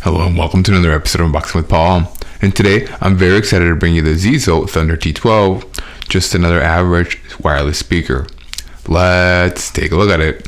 Hello and welcome to another episode of Unboxing with Paul. And today I'm very excited to bring you the Zizo Thunder T-12, just another average wireless speaker. Let's take a look at it.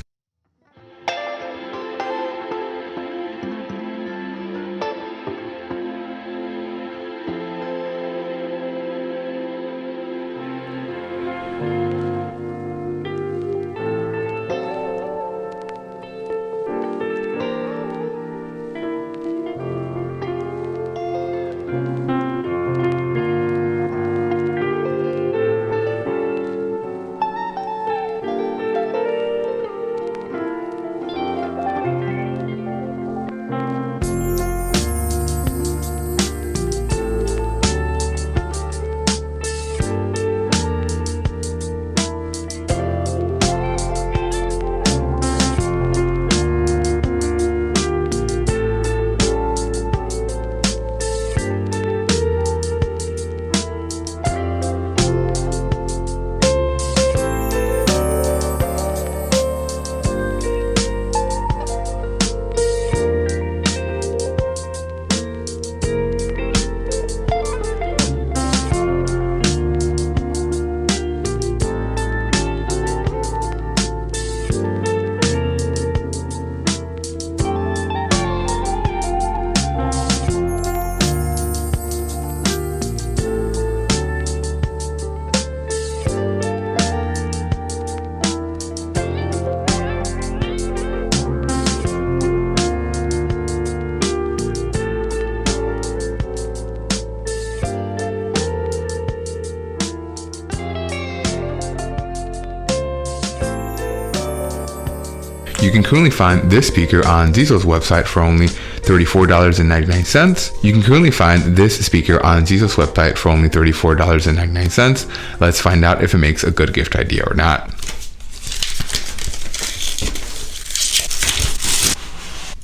You can currently find this speaker on Zizo's website for only $34.99. You can currently find this speaker on Zizo's website for only $34.99. Let's find out if it makes a good gift idea or not.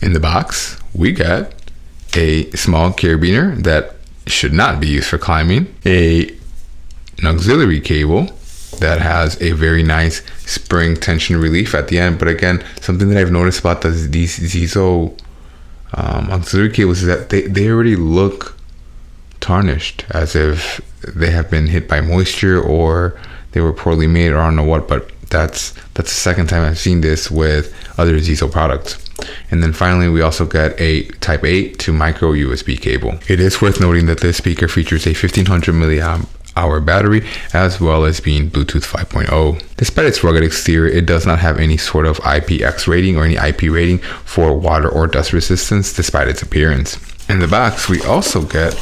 In the box, we get a small carabiner that should not be used for climbing, an auxiliary cable that has a very nice spring tension relief at the end. But again, something that I've noticed about these Zizo auxiliary cables is that they already look tarnished, as if they have been hit by moisture or they were poorly made, or I don't know what. But that's the second time I've seen this with other Zizo products. And then finally, we also get a Type A to micro USB cable. It is worth noting that this speaker features a 1500 milliamp hour battery, as well as being Bluetooth 5.0. Despite its rugged exterior, it does not have any sort of IPX rating or any IP rating for water or dust resistance, despite its appearance. In the box, we also get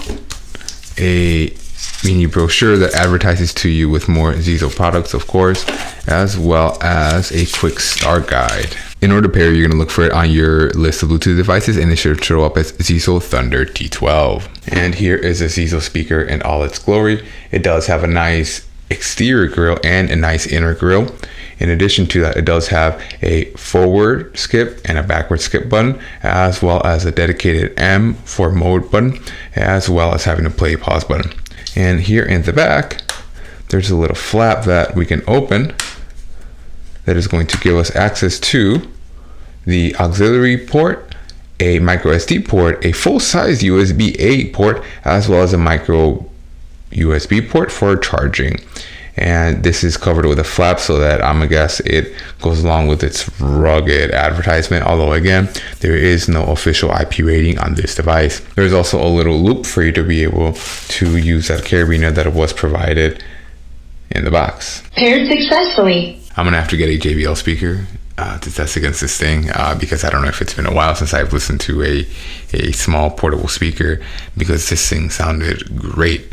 a mini brochure that advertises to you with more Zizo products, of course, as well as a quick start guide. In order to pair, you're going to look for it on your list of Bluetooth devices, and it should show up as Zizo Thunder T-12. And here is a Zizo speaker in all its glory. It does have a nice exterior grille and a nice inner grille. In addition to that, it does have a forward skip and a backward skip button, as well as a dedicated M for mode button, as well as having a play pause button. And here in the back, there's a little flap that we can open that is going to give us access to the auxiliary port, a micro SD port, a full-size USB-A port, as well as a micro USB port for charging. And this is covered with a flap so that I'm gonna guess it goes along with its rugged advertisement, although again, there is no official IP rating on this device. There's also a little loop for you to be able to use that carabiner that was provided in the box. Paired successfully. I'm gonna have to get a JBL speaker to test against this thing, because I don't know if it's been a while since I've listened to a small portable speaker, because this thing sounded great.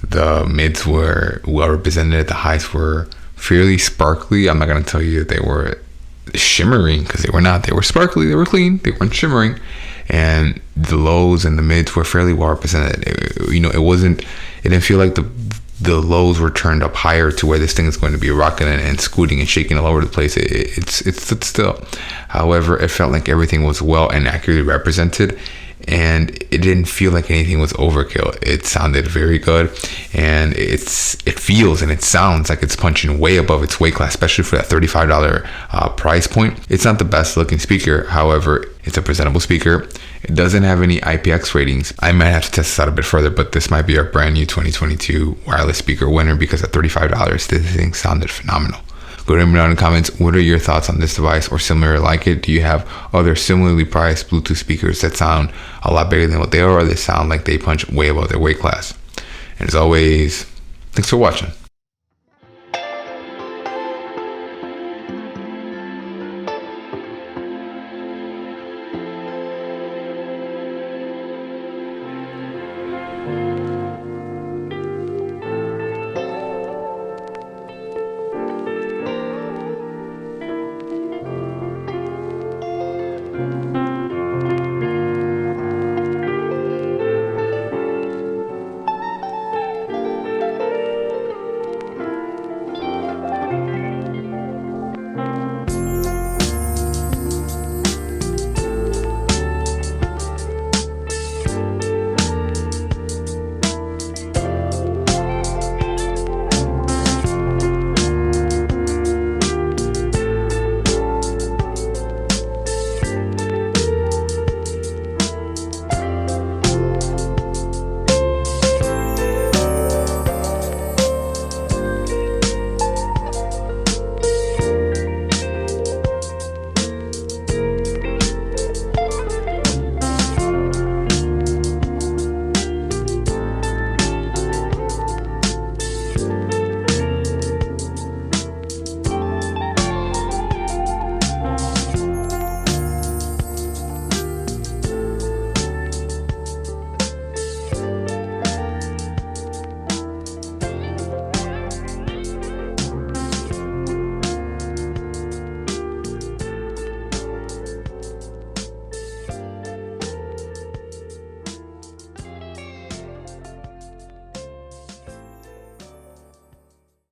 The mids were well represented, the highs were fairly sparkly. I'm not gonna tell you that they were shimmering, because they were not. They were sparkly, they were clean, they weren't shimmering. And the lows and the mids were fairly well represented. It didn't feel like the lows were turned up higher to where this thing is going to be rocking and scooting and shaking all over the place. It stood still. However, it felt like everything was well and accurately represented, and it didn't feel like anything was overkill. It sounded very good, and it feels and it sounds like it's punching way above its weight class, especially for that $35 price point. It's not the best looking speaker, however, it's a presentable speaker, It doesn't have any IPX ratings. I might have to test this out a bit further, but this might be our brand new 2022 wireless speaker winner because at $35, this thing sounded phenomenal. Go ahead and let me know in the comments, what are your thoughts on this device or similar like it? Do you have other similarly priced Bluetooth speakers that sound a lot bigger than what they are, or they sound like they punch way above their weight class? And as always, thanks for watching.